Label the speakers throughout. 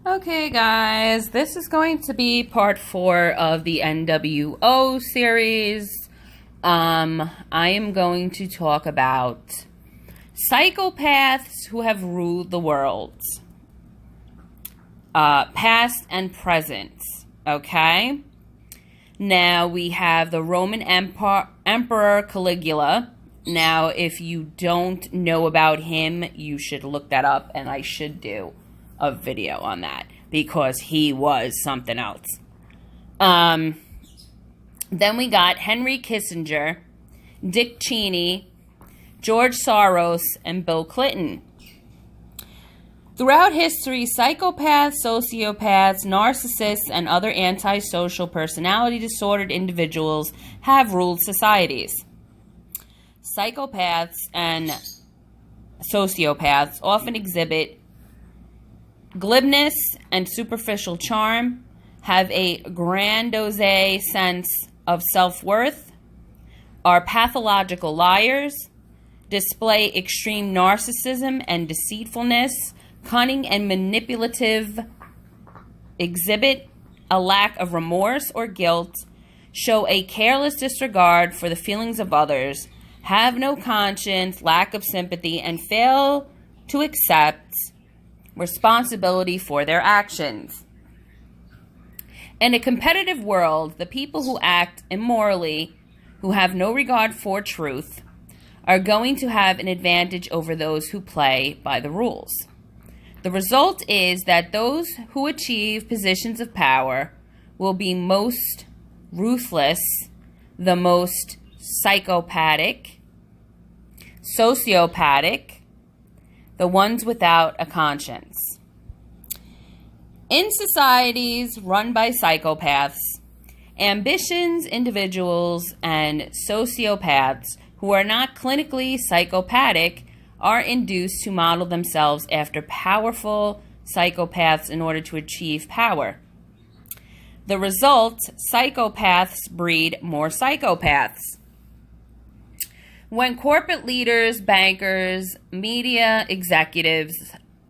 Speaker 1: Okay, guys, this is going to be part 4 of the NWO series. I am going to talk about psychopaths who have ruled the world, past and present. Okay? Now we have the Roman Emperor Caligula. Now, if you don't know about him, you should look that up, and I should do a video on that because he was something else. Then we got Henry Kissinger, Dick Cheney, George Soros, and Bill Clinton. Throughout history, psychopaths, sociopaths, narcissists, and other antisocial personality-disordered individuals have ruled societies. Psychopaths and sociopaths often exhibit glibness and superficial charm, have a grandiose sense of self-worth, are pathological liars, display extreme narcissism and deceitfulness, cunning and manipulative, exhibit a lack of remorse or guilt, show a careless disregard for the feelings of others, have no conscience, lack of sympathy, and fail to accept responsibility for their actions. In a competitive world, the people who act immorally, who have no regard for truth, are going to have an advantage over those who play by the rules. The result is that those who achieve positions of power will be most ruthless, the most psychopathic, sociopathic, the ones without a conscience. In societies run by psychopaths, ambitious individuals and sociopaths who are not clinically psychopathic are induced to model themselves after powerful psychopaths in order to achieve power. The result, psychopaths breed more psychopaths. When corporate leaders, bankers, media executives,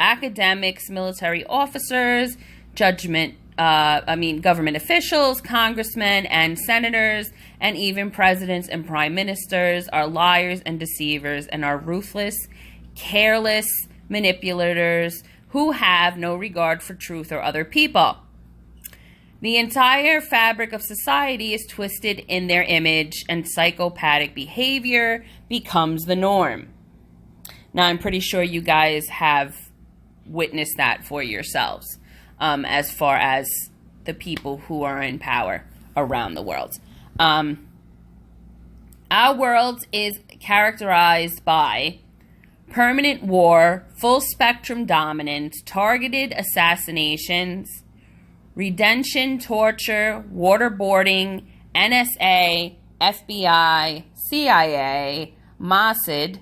Speaker 1: academics, military officers, government officials, congressmen and senators, and even presidents and prime ministers are liars and deceivers and are ruthless, careless manipulators who have no regard for truth or other people. The entire fabric of society is twisted in their image, and psychopathic behavior becomes the norm. Now, I'm pretty sure you guys have witnessed that for yourselves, as far as the people who are in power around the world. Our world is characterized by permanent war, full-spectrum dominance, targeted assassinations, retention, torture, waterboarding, NSA, FBI, CIA, Mossad,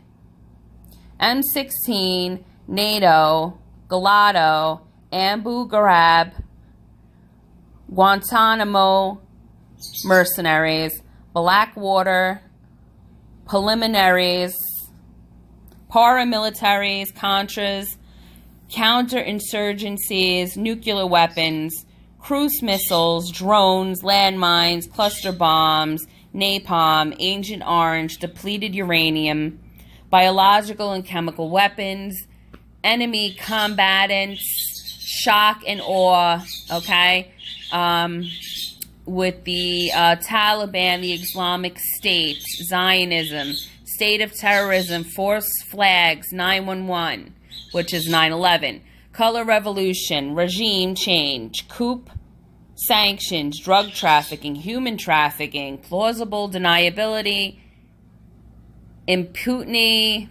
Speaker 1: M16, NATO, Gelato, Abu Ghraib, Guantanamo, mercenaries, Blackwater, preliminaries, paramilitaries, Contras, counterinsurgencies, nuclear weapons, cruise missiles, drones, landmines, cluster bombs, napalm, Agent Orange, depleted uranium, biological and chemical weapons, enemy combatants, shock and awe, okay? With the Taliban, the Islamic State, Zionism, state of terrorism, force flags, 911, which is 9/11, color revolution, regime change, coup, sanctions, drug trafficking, human trafficking, plausible deniability, impunity,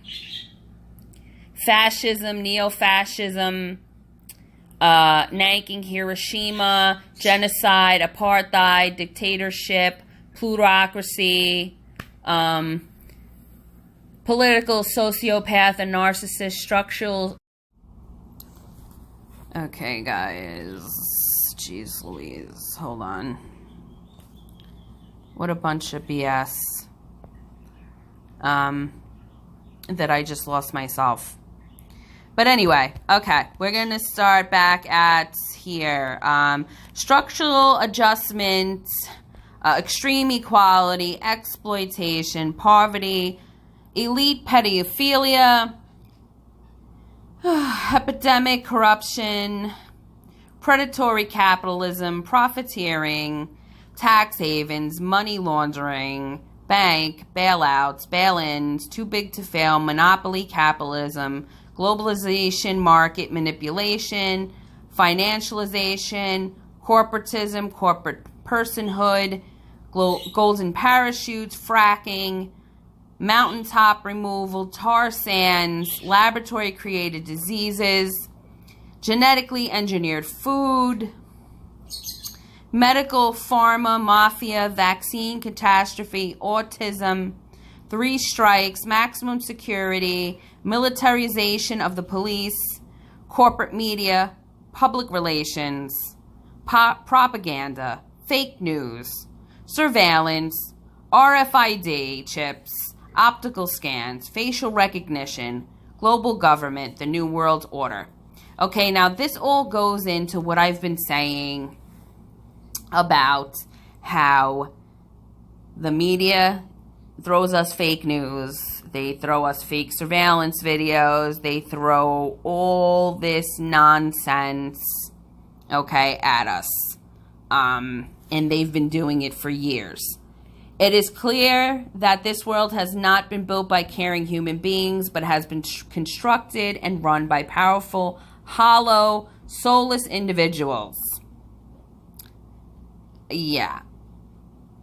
Speaker 1: fascism, neo-fascism, Nanking, Hiroshima, genocide, apartheid, dictatorship, plutocracy, political sociopath and narcissist structural. Okay, guys. Jeez Louise. Hold on. What a bunch of BS. That I just lost myself. But anyway, okay, we're going to start back at here. Structural adjustment, extreme equality, exploitation, poverty, elite pedophilia, epidemic corruption, predatory capitalism, profiteering, tax havens, money laundering, bank, bailouts, bail-ins, too big to fail, monopoly capitalism, globalization, market manipulation, financialization, corporatism, corporate personhood, golden parachutes, fracking, mountaintop removal, tar sands, laboratory-created diseases, genetically engineered food, medical, pharma, mafia, vaccine catastrophe, autism, 3 strikes, maximum security, militarization of the police, corporate media, public relations, propaganda, fake news, surveillance, RFID chips, optical scans, facial recognition, global government, the New World Order. Okay, now this all goes into what I've been saying about how the media throws us fake news, they throw us fake surveillance videos, they throw all this nonsense, okay, at us. And they've been doing it for years. It is clear that this world has not been built by caring human beings, but has been constructed and run by powerful, hollow, soulless individuals. Yeah,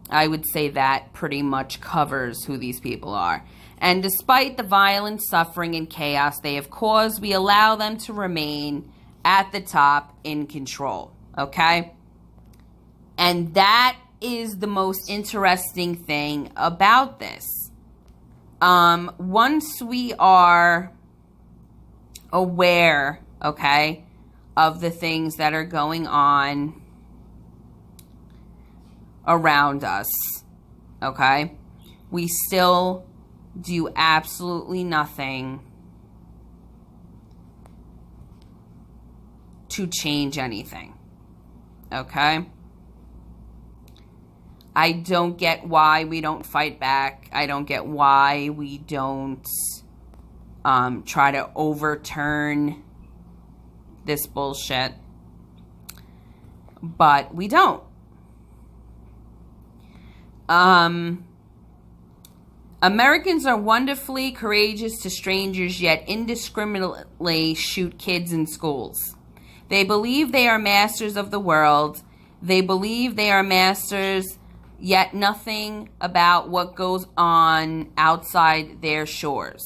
Speaker 1: I would say that pretty much covers who these people are. And despite the violence, suffering, and chaos they have caused, we allow them to remain at the top in control, okay? And that is the most interesting thing about this. Once we are aware, okay, of the things that are going on around us, okay, we still do absolutely nothing to change anything, okay? I don't get why we don't fight back. I don't get why we don't try to overturn this bullshit. But we don't. Americans are wonderfully courageous to strangers, yet indiscriminately shoot kids in schools. They believe they are masters of the world. They believe they are masters, yet nothing about what goes on outside their shores.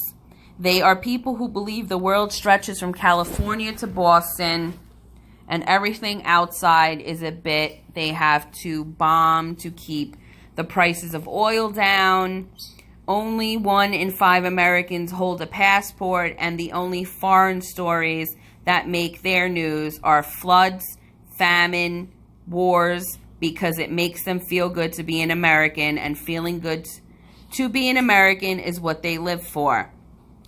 Speaker 1: They are people who believe the world stretches from California to Boston, and everything outside is a bit they have to bomb to keep the prices of oil down. Only 1 in 5 Americans hold a passport, and the only foreign stories that make their news are floods, famine, wars, because it makes them feel good to be an American, and feeling good to be an American is what they live for.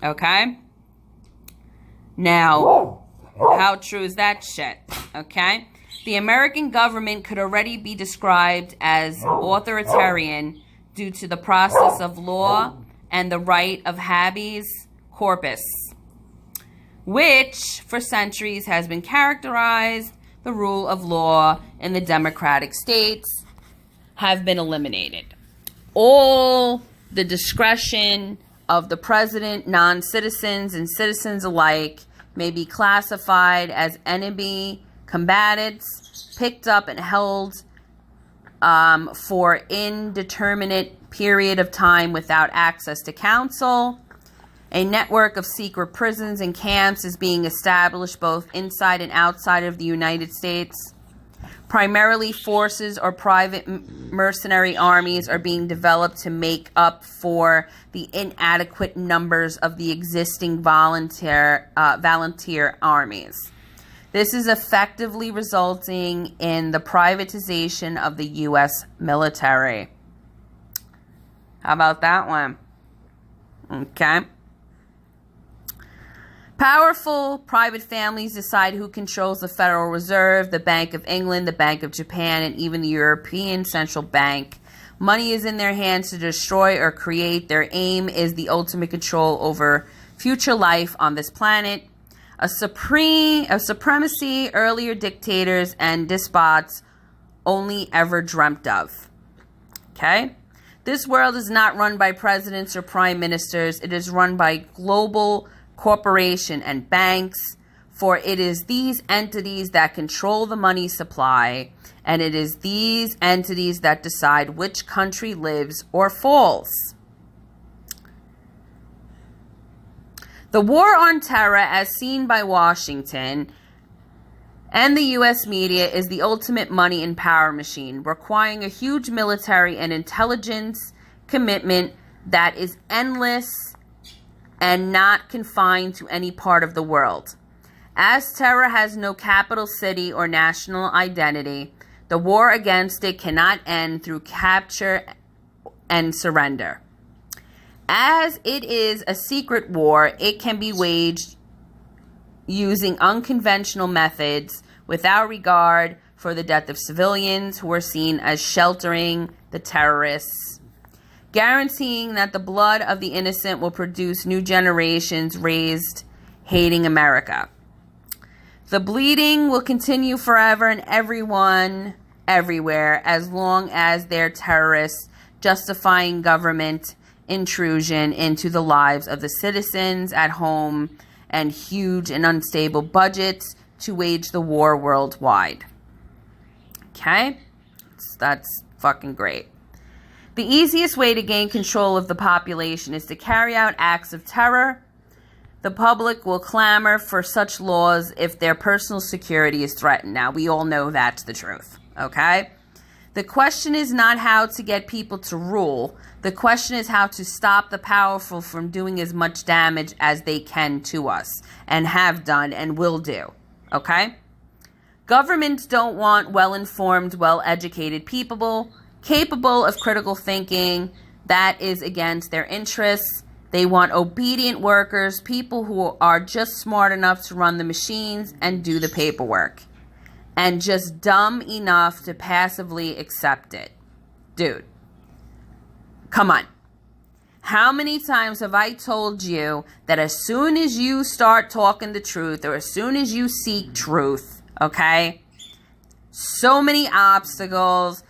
Speaker 1: Okay? Now, how true is that shit? Okay? The American government could already be described as authoritarian due to the process of law and the right of habeas corpus, which for centuries has been characterized. The rule of law in the democratic states have been eliminated. All the discretion of the president, non-citizens and citizens alike, may be classified as enemy combatants, picked up and held for indeterminate period of time without access to counsel. A network of secret prisons and camps is being established both inside and outside of the United States. Primarily forces or private mercenary armies are being developed to make up for the inadequate numbers of the existing volunteer armies. This is effectively resulting in the privatization of the U.S. military. How about that one? Okay. Powerful private families decide who controls the Federal Reserve, the Bank of England, the Bank of Japan, and even the European Central Bank. Money is in their hands to destroy or create. Their aim is the ultimate control over future life on this planet. A supremacy earlier dictators and despots only ever dreamt of. Okay? This world is not run by presidents or prime ministers. It is run by global corporation and banks, for it is these entities that control the money supply, and it is these entities that decide which country lives or falls. The war on terror, as seen by Washington and the U.S. media, is the ultimate money and power machine, requiring a huge military and intelligence commitment that is endless and not confined to any part of the world. As terror has no capital city or national identity, the war against it cannot end through capture and surrender. As it is a secret war, it can be waged using unconventional methods without regard for the death of civilians who are seen as sheltering the terrorists, guaranteeing that the blood of the innocent will produce new generations raised hating America. The bleeding will continue forever and everyone, everywhere, as long as they're terrorists justifying government intrusion into the lives of the citizens at home and huge and unstable budgets to wage the war worldwide. Okay? That's fucking great. The easiest way to gain control of the population is to carry out acts of terror. The public will clamor for such laws if their personal security is threatened. Now, we all know that's the truth, okay? The question is not how to get people to rule. The question is how to stop the powerful from doing as much damage as they can to us, and have done and will do, okay? Governments don't want well-informed, well-educated people capable of critical thinking. That is against their interests. They want obedient workers, people who are just smart enough to run the machines and do the paperwork, and just dumb enough to passively accept it. Dude, come on. How many times have I told you that as soon as you start talking the truth, or as soon as you seek truth, okay, so many obstacles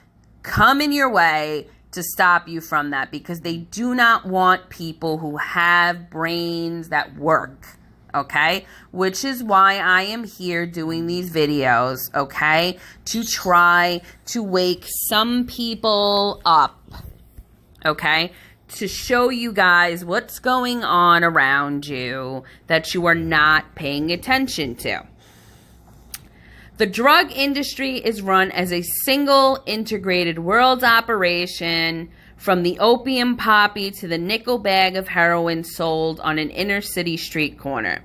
Speaker 1: come in your way to stop you from that, because they do not want people who have brains that work, okay? Which is why I am here doing these videos, okay? To try to wake some people up, okay? To show you guys what's going on around you that you are not paying attention to. The drug industry is run as a single integrated world operation, from the opium poppy to the nickel bag of heroin sold on an inner city street corner.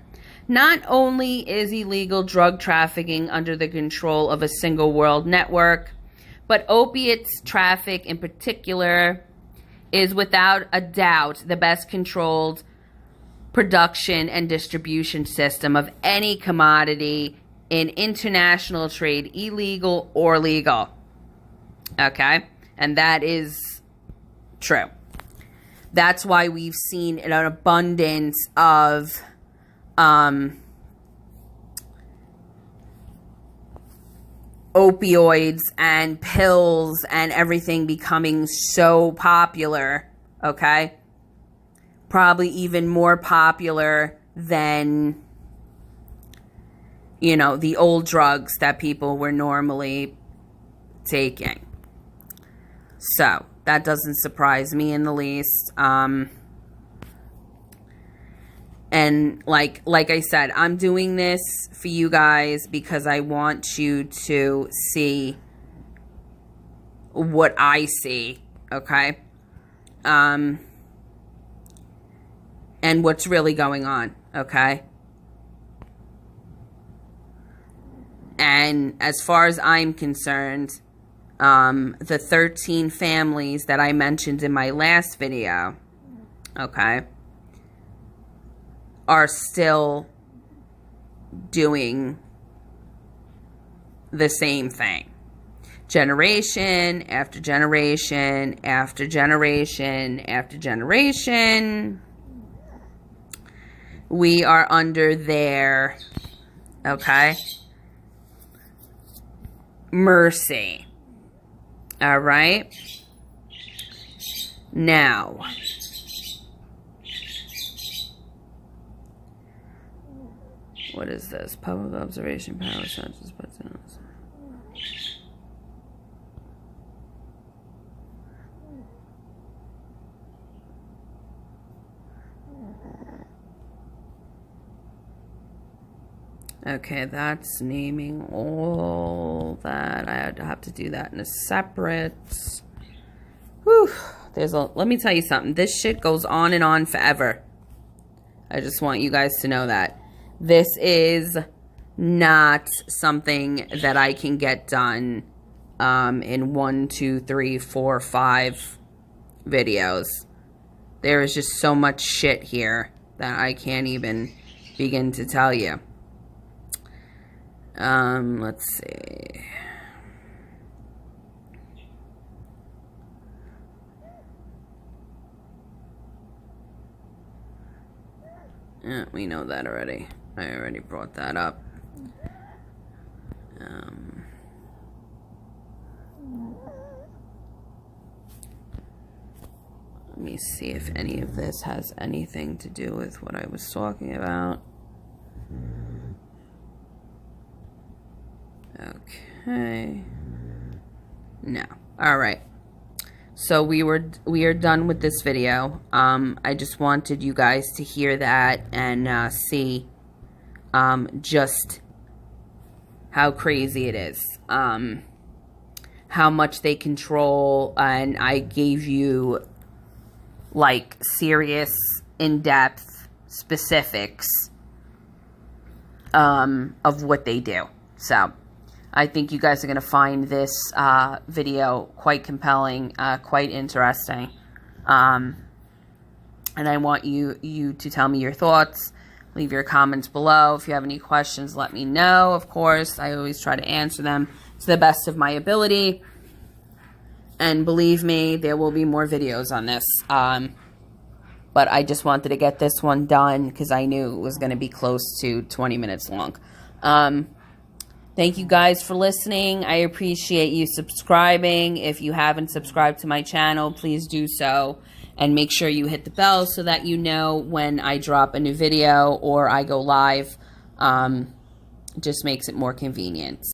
Speaker 1: Not only is illegal drug trafficking under the control of a single world network, but opiates traffic in particular is without a doubt the best controlled production and distribution system of any commodity in international trade, illegal or legal. Okay? And that is true. That's why we've seen an abundance of opioids and pills and everything becoming so popular, okay? Probably even more popular than, you know, the old drugs that people were normally taking. So, that doesn't surprise me in the least. And like I said, I'm doing this for you guys because I want you to see what I see, okay? And what's really going on, okay? And as far as I'm concerned, the 13 families that I mentioned in my last video, okay, are still doing the same thing. Generation after generation after generation after generation, we are under their, okay, mercy. All right? Now, what is this? Public observation power census. Okay, that's naming all that. I have to do that in a separate. Whew. Let me tell you something. This shit goes on and on forever. I just want you guys to know that. This is not something that I can get done in 1, 2, 3, 4, 5 videos. There is just so much shit here that I can't even begin to tell you. Let's see. Yeah, we know that already. I already brought that up. Let me see if any of this has anything to do with what I was talking about. Okay. No. All right. So we are done with this video. I just wanted you guys to hear that and see just how crazy it is. How much they control, and I gave you like serious, in-depth specifics of what they do. So I think you guys are going to find this video quite compelling, quite interesting. And I want you to tell me your thoughts. Leave your comments below. If you have any questions, let me know. Of course, I always try to answer them to the best of my ability. And believe me, there will be more videos on this. But I just wanted to get this one done because I knew it was going to be close to 20 minutes long. Thank you guys for listening. I appreciate you subscribing. If you haven't subscribed to my channel, please do so. And make sure you hit the bell so that you know when I drop a new video or I go live. It just makes it more convenient.